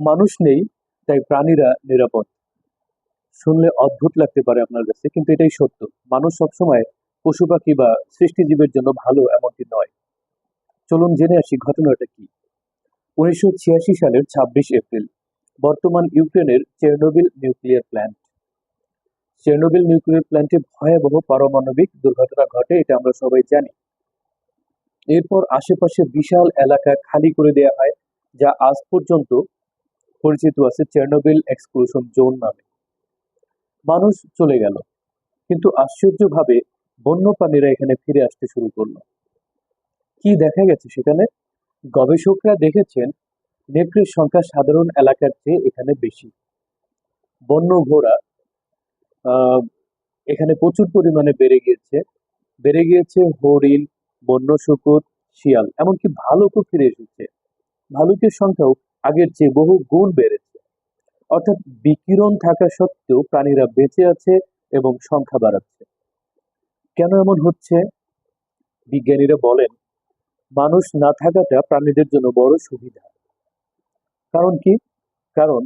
মানুষ নেই, তাই প্রাণীরা নিরাপদ। শুনলে অদ্ভুত লাগতে পারে আপনার কাছে, কিন্তু এটাই সত্য। মানুষ সবসময় পশু পাখি বা সৃষ্টিজীবের জন্য ভালো এমনটি নয়। চলুন জেনে আসি ঘটনাটা কি। 1986 সালের 26 এপ্রিল, বর্তমান ইউক্রেনের Chernobyl nuclear plant. Chernobyl nuclear প্ল্যান্টে ভয়াবহ পারমাণবিক দুর্ঘটনা ঘটে, এটা আমরা সবাই জানি। এরপর আশেপাশে বিশাল এলাকা খালি করে দেয়া হয়, যা আজ পর্যন্ত পরিচিত আছে চেরনোবিল এক্সক্লুশন জোন নামে। মানুষ চলে গেল, কিন্তু আশ্চর্যভাবে বন্যপ্রাণীরা এখানে ফিরে আসতে শুরু করলো। কি দেখা গেছে সেখানে? গবেষকরা দেখেছেন নেকড়ের সংখ্যা সাধারণ এলাকার চেয়ে এখানে বেশি। বন্য ঘোড়া আহ এখানে প্রচুর পরিমাণে বেড়ে গিয়েছে হরিণ, বন্য শুকর, শিয়াল, এমনকি ভালুকও ফিরে এসেছে। ভালুকের সংখ্যাও আগের চেয়ে বহু গুণ বেড়েছে। অর্থাৎ বিকিরণ থাকা সত্ত্বেও প্রাণীরা বেঁচে আছে এবং সংখ্যা বাড়াচ্ছে। কেন এমন হচ্ছে? বিজ্ঞানীরা বলেন, মানুষ না থাকাটা প্রাণীদের জন্য বড় সুবিধা। কারণ কি? কারণ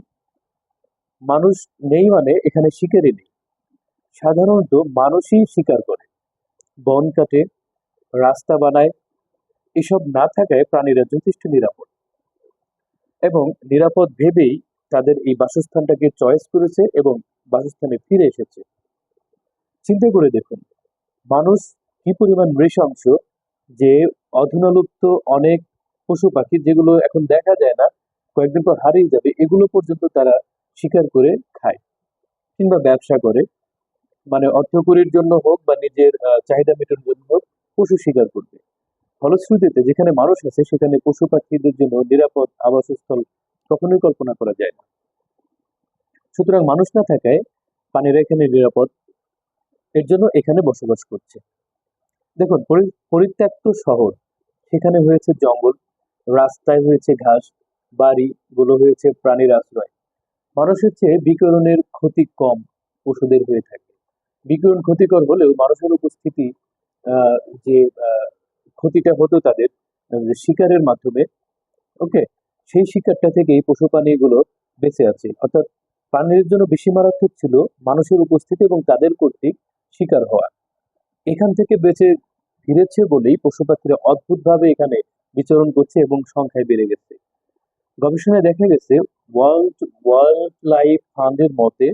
মানুষ নেই মানে এখানে শিকারই নেই। সাধারণত মানুষই শিকার করে, বন কাটে, রাস্তা বানায়। এসব না থাকায় প্রাণীরা যথেষ্ট নিরাপদ, এবং নিরাপদ ভেবেই তাদের এই বাসস্থানটাকে চয়েস করেছে এবং বাসস্থানে ফিরে এসেছে। চিন্তা করে দেখুন, মানুষ কি পরিমাণ নৃশংস, যে অধুনালুপ্ত অনেক পশু পাখি যেগুলো এখন দেখা যায় না, কয়েকদিন পর হারিয়ে যাবে, এগুলো পর্যন্ত তারা শিকার করে খায় কিংবা ব্যবসা করে। মানে অর্থকরীর জন্য হোক বা নিজের চাহিদা মেটানোর জন্য হোক, পশু শিকার করবে। ফলশ্রুতিতে যেখানে মানুষ আছে সেখানে পশু পাখিদের জন্য নিরাপদ আবাসস্থল কখনোই কল্পনা করা যায় না। সুতরাং মানুষ না থাকায় প্রাণীরা এখানে নিরাপদ, এর জন্য এখানে বসবাস করছে। দেখুন, পরিত্যক্ত শহর, সেখানে হয়েছে জঙ্গল, রাস্তায় হয়েছে ঘাস, বাড়ি গুলো হয়েছে প্রাণীর আশ্রয়। মানুষের চেয়ে বিকিরণের ক্ষতি কম পশুদের হয়ে থাকে। বিকিরণ ক্ষতিকর হলেও মানুষের উপস্থিতি, আহ, যে ক্ষতিটা হতো তাদের যে শিকারের মাধ্যমে, ওকে, সেই শিকারটা থেকেই পশু প্রাণীগুলো বেঁচে আছে। অর্থাৎ প্রাণীদের জন্য বেশি মারাত্মক ছিল মানুষের উপস্থিতি এবং তাদের কর্তৃক শিকার হওয়া। এখান থেকে বেঁচে ফিরেছে বলেই পশু পাখিরা অদ্ভুতভাবে এখানে বিচরণ করছে এবং সংখ্যায় বেড়ে গেছে। গবেষণায় দেখা গেছে, ওয়ার্ল্ড ওয়াইল্ড লাইফ ফান্ডের মতে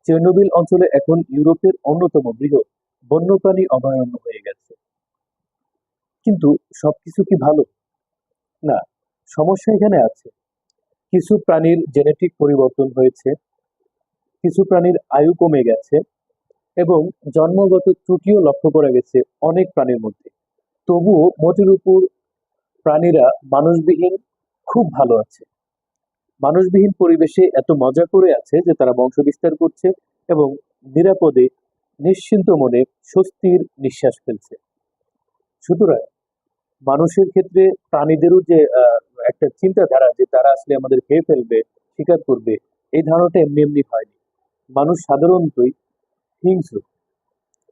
চেরনোবিল অঞ্চলে এখন ইউরোপের অন্যতম বৃহৎ বন্যপ্রাণী অভয়ারণ্য হয়ে গেছে। কিন্তু সবকিছু কি ভালো? না, সমস্যা এখানে আছে। কিছু প্রাণীর জেনেটিক পরিবর্তন হয়েছে, কিছু প্রাণীর আয়ু কমে গেছে, এবং জন্মগত ত্রুটিও লক্ষ্য করা গেছে অনেক প্রাণীর মধ্যে। তবুও মোটের উপর প্রাণীরা মানুষবিহীন খুব ভালো আছে। মানুষবিহীন পরিবেশে এত মজা করে আছে যে তারা বংশ বিস্তার করছে এবং নিরাপদে নিশ্চিন্ত মনে স্বস্তির নিঃশ্বাস ফেলছে। সুতরাং মানুষের ক্ষেত্রে প্রাণীদেরও যে একটা চিন্তাধারা যে তারা আসলে আমাদের খেয়ে ফেলবে, শিকার করবে, এই ধারণাটা এমনি এমনি হয়নি। মানুষ সাধারণতই হিংস্র,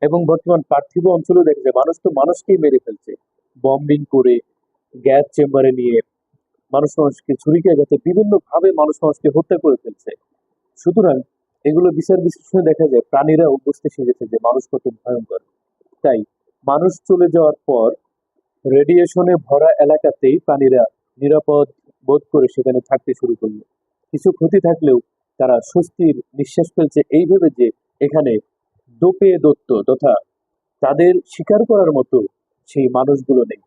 এবং বর্তমান পার্থিব অঞ্চলেও দেখা যায় মানুষ তো মানুষকেই মেরে ফেলছে, বম্বিং করে, গ্যাস চেম্বারে নিয়ে মানুষ মানুষকে ছুরিকাঘাতে বিভিন্ন ভাবে মানুষ মানুষকে হত্যা করে ফেলছে। সুতরাং এগুলো বিচার বিশ্লেষণে দেখা যায় প্রাণীরাও বুঝতে শিখেছে যে মানুষ কত ভয়ঙ্কর। তাই মানুষ চলে যাওয়ার পর রেডিয়েশনে ভরা এলাকাতেই প্রাণীরা নিরাপদ বোধ করে সেখানে থাকতে শুরু করলো। কিছু ক্ষতি থাকলেও তারা স্বস্তির নিঃশ্বাস ফেলছে এই ভেবে যে এখানে দোপে দত্ত তথা তাদের শিকার করার মতো সেই মানুষগুলো নেই।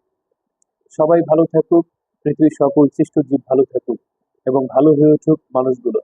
সবাই ভালো থাকুক, পৃথিবীর সকল সৃষ্ট জীব ভালো থাকুক, এবং ভালো হয়ে উঠুক মানুষগুলো।